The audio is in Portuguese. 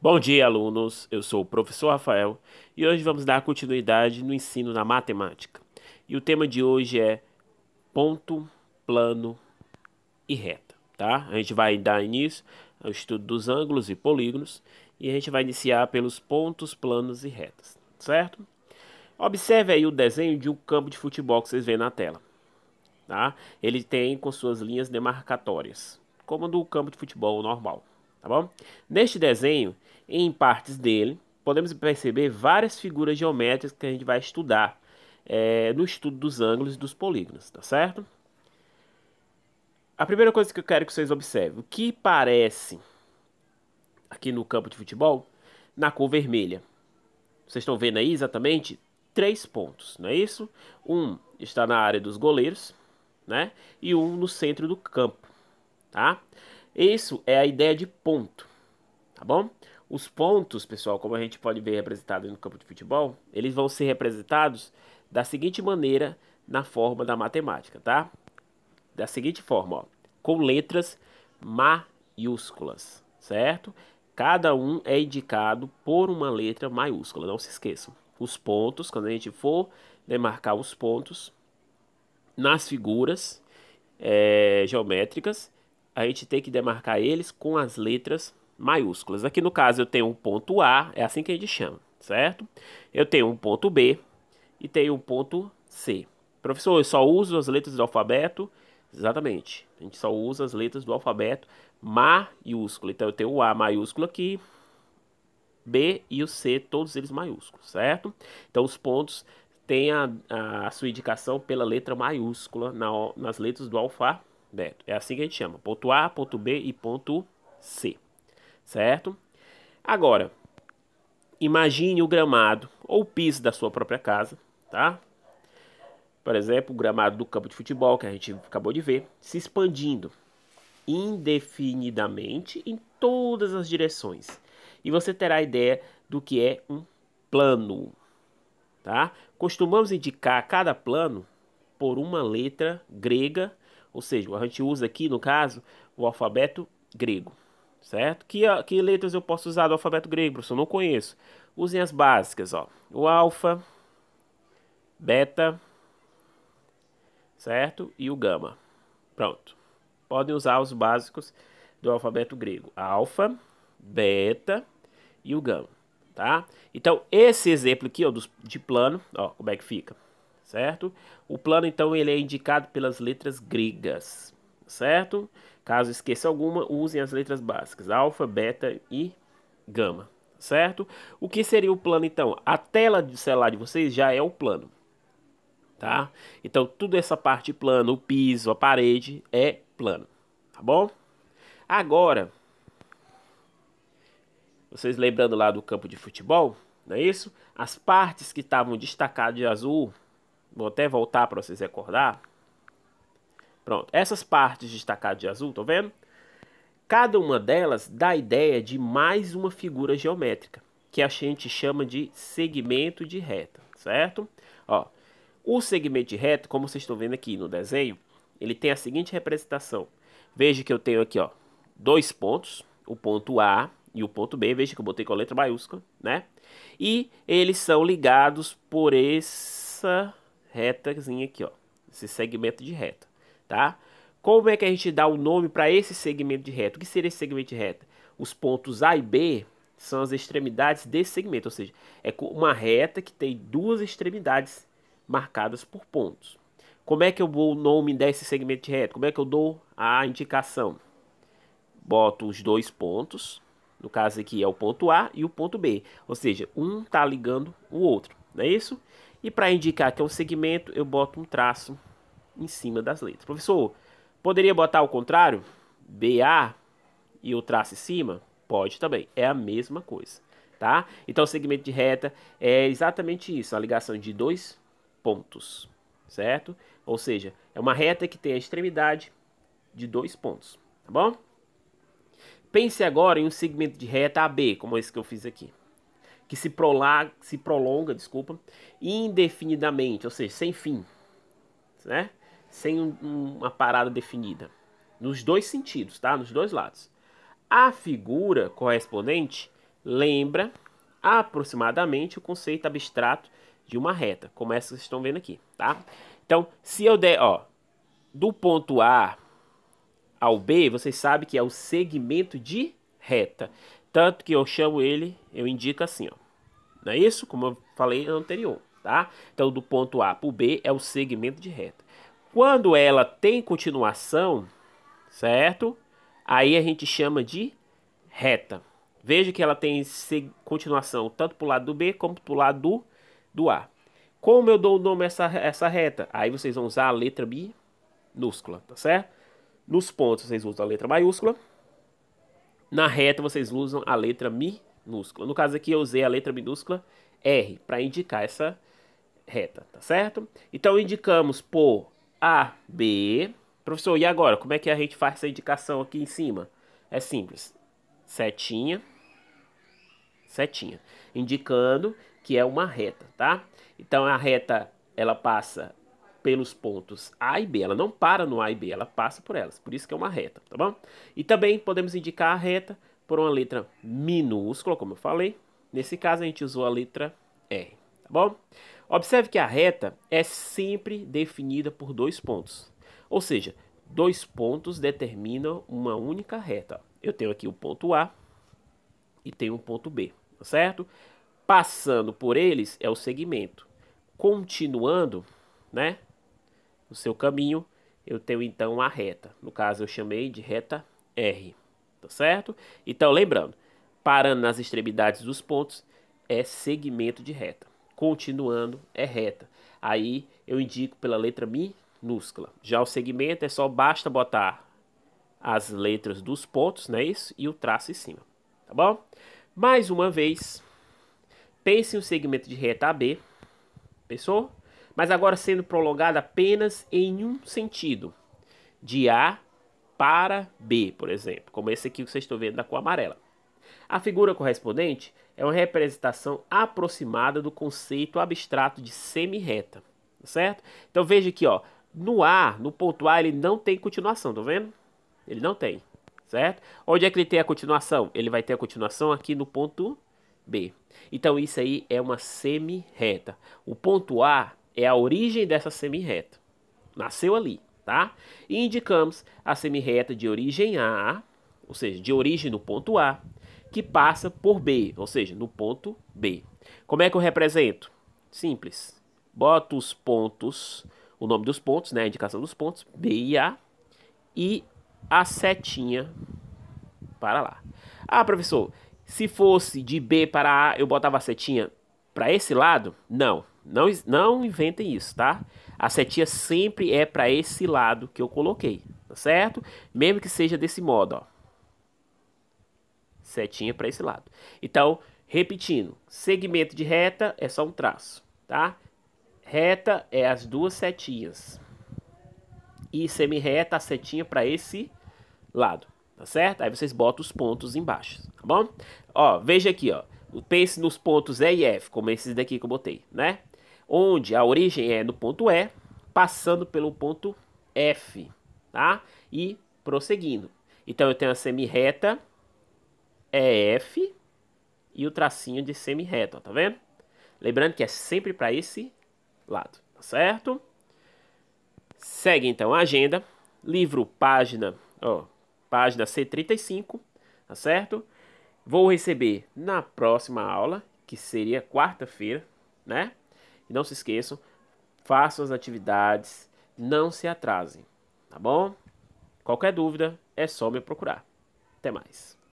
Bom dia, alunos. Eu sou o professor Rafael e hoje vamos dar continuidade no ensino da matemática. E o tema de hoje é ponto, plano e reta, tá? A gente vai dar início ao estudo dos ângulos e polígonos e a gente vai iniciar pelos pontos, planos e retas, certo? Observe aí o desenho de um campo de futebol que vocês veem na tela, tá? Ele tem com suas linhas demarcatórias, como do campo de futebol normal, tá bom? Neste desenho, em partes dele, podemos perceber várias figuras geométricas que a gente vai estudar no estudo dos ângulos e dos polígonos, tá certo? A primeira coisa que eu quero que vocês observem, o que parece aqui no campo de futebol, na cor vermelha. Vocês estão vendo aí exatamente 3 pontos, não é isso? Um está na área dos goleiros, né? E um no centro do campo, tá? Isso é a ideia de ponto, tá bom? Os pontos, pessoal, como a gente pode ver representado no campo de futebol, eles vão ser representados da seguinte maneira na forma da matemática, tá? Da seguinte forma, ó, com letras maiúsculas, certo? Cada um é indicado por uma letra maiúscula, não se esqueçam. Os pontos, quando a gente for demarcar os pontos nas figuras geométricas, a gente tem que demarcar eles com as letras maiúsculas. Aqui no caso eu tenho um ponto A, é assim que a gente chama, certo? Eu tenho um ponto B e tenho um ponto C. Professor, eu só uso as letras do alfabeto? Exatamente. A gente só usa as letras do alfabeto maiúsculo. Então eu tenho o A maiúsculo aqui, B e o C, todos eles maiúsculos, certo? Então os pontos têm a sua indicação pela letra maiúscula nas letras do alfabeto. É assim que a gente chama. Ponto A, ponto B e ponto C, certo? Agora, imagine o gramado ou o piso da sua própria casa, tá? Por exemplo, o gramado do campo de futebol, que a gente acabou de ver, se expandindo indefinidamente em todas as direções. E você terá a ideia do que é um plano, tá? Costumamos indicar cada plano por uma letra grega, ou seja, a gente usa aqui, no caso, o alfabeto grego, certo? Que letras eu posso usar do alfabeto grego, professor? Eu não conheço. Usem as básicas, ó. O alfa, beta, certo? E o gama. Pronto. Podem usar os básicos do alfabeto grego. Alfa, beta e o gama, tá? Então, esse exemplo aqui, ó, de plano, ó, como é que fica, certo? O plano, então, ele é indicado pelas letras gregas, certo? Caso esqueça alguma, usem as letras básicas, alfa, beta e gama, certo? O que seria o plano, então? A tela de celular de vocês já é o plano, tá? Então, tudo essa parte plana, o piso, a parede, é plano, tá bom? Agora, vocês lembrando lá do campo de futebol, não é isso? As partes que estavam destacadas de azul, vou até voltar para vocês recordar. Pronto, essas partes destacadas de azul, estão vendo? Cada uma delas dá a ideia de mais uma figura geométrica, que a gente chama de segmento de reta, certo? Ó, o segmento de reta, como vocês estão vendo aqui no desenho, ele tem a seguinte representação. Veja que eu tenho aqui, ó, dois pontos, o ponto A e o ponto B. Veja que eu botei com a letra maiúscula, né? E eles são ligados por essa retazinha aqui, ó, esse segmento de reta, tá? Como é que a gente dá o nome para esse segmento de reta? O que seria esse segmento de reta? Os pontos A e B são as extremidades desse segmento, ou seja, é uma reta que tem duas extremidades marcadas por pontos. Como é que eu dou o nome desse segmento de reta? Como é que eu dou a indicação? Boto os dois pontos, no caso aqui é o ponto A e o ponto B, ou seja, um está ligando o outro, não é isso? E para indicar que é um segmento, eu boto um traço em cima das letras. Professor, poderia botar o contrário? BA e o traço em cima? Pode também, é a mesma coisa, tá? Então o segmento de reta é exatamente isso, a ligação de dois pontos, certo? Ou seja, é uma reta que tem a extremidade de dois pontos, tá bom? Pense agora em um segmento de reta AB, como esse que eu fiz aqui, que se prolonga, desculpa, indefinidamente, ou seja, sem fim, né? Sem uma parada definida, nos dois sentidos, tá? Nos dois lados. A figura correspondente lembra aproximadamente o conceito abstrato de uma reta, como essa que vocês estão vendo aqui, tá? Então, se eu der, ó, do ponto A ao B, vocês sabem que é o segmento de reta. Tanto que eu chamo ele, eu indico assim, ó. Não é isso? Como eu falei anterior, tá? Então, do ponto A para o B é o segmento de reta. Quando ela tem continuação, certo? Aí a gente chama de reta. Veja que ela tem continuação tanto para o lado do B como para o lado do A. Como eu dou o nome a essa reta? Aí vocês vão usar a letra minúscula, tá certo? Nos pontos vocês usam a letra maiúscula. Na reta vocês usam a letra minúscula. No caso aqui eu usei a letra minúscula R para indicar essa reta, tá certo? Então indicamos por A, B. Professor, e agora? Como é que a gente faz essa indicação aqui em cima? É simples. Setinha, setinha, indicando que é uma reta, tá? Então a reta, ela passa pelos pontos A e B, ela não para no A e B, ela passa por elas, por isso que é uma reta, tá bom? E também podemos indicar a reta por uma letra minúscula, como eu falei. Nesse caso a gente usou a letra R, tá bom? Observe que a reta é sempre definida por dois pontos, ou seja, dois pontos determinam uma única reta. Eu tenho aqui o ponto A e tenho o ponto B, tá certo? Passando por eles é o segmento. Continuando, né, o seu caminho, eu tenho então a reta. No caso, eu chamei de reta R, tá certo? Então, lembrando, parando nas extremidades dos pontos é segmento de reta. Continuando é reta. Aí eu indico pela letra minúscula. Já o segmento é só basta botar as letras dos pontos, não é isso? E o traço em cima, tá bom? Mais uma vez, pense em um segmento de reta AB, pensou? Mas agora sendo prolongado apenas em um sentido, de A para B, por exemplo, como esse aqui que vocês estão vendo da cor amarela. A figura correspondente é uma representação aproximada do conceito abstrato de semi-reta, certo? Então veja aqui, ó, no A, no ponto A, ele não tem continuação, tá vendo? Ele não tem, certo? Onde é que ele tem a continuação? Ele vai ter a continuação aqui no ponto B. Então isso aí é uma semi-reta. O ponto A é a origem dessa semi-reta. Nasceu ali, tá? E indicamos a semi-reta de origem A, ou seja, de origem no ponto A, que passa por B, ou seja, no ponto B. Como é que eu represento? Simples. Boto os pontos, o nome dos pontos, né, a indicação dos pontos, B e A, e a setinha para lá. Ah, professor, se fosse de B para A, eu botava a setinha para esse lado? Não inventem isso, tá? A setinha sempre é para esse lado que eu coloquei, tá certo? Mesmo que seja desse modo, ó. Setinha para esse lado. Então, repetindo, segmento de reta é só um traço, tá? Reta é as duas setinhas. E semi-reta, a setinha para esse lado, tá certo? Aí vocês botam os pontos embaixo, tá bom? Ó, veja aqui, ó. Pense nos pontos E e F, como esses daqui que eu botei, né? Onde a origem é no ponto E, passando pelo ponto F, tá? E prosseguindo. Então eu tenho a semi-reta EF e o tracinho de semi-reta, tá vendo? Lembrando que é sempre para esse lado, tá certo? Segue então a agenda, livro página, ó, página C35, tá certo? Vou receber na próxima aula, que seria quarta-feira, né? E não se esqueçam, façam as atividades, não se atrasem, tá bom? Qualquer dúvida é só me procurar. Até mais.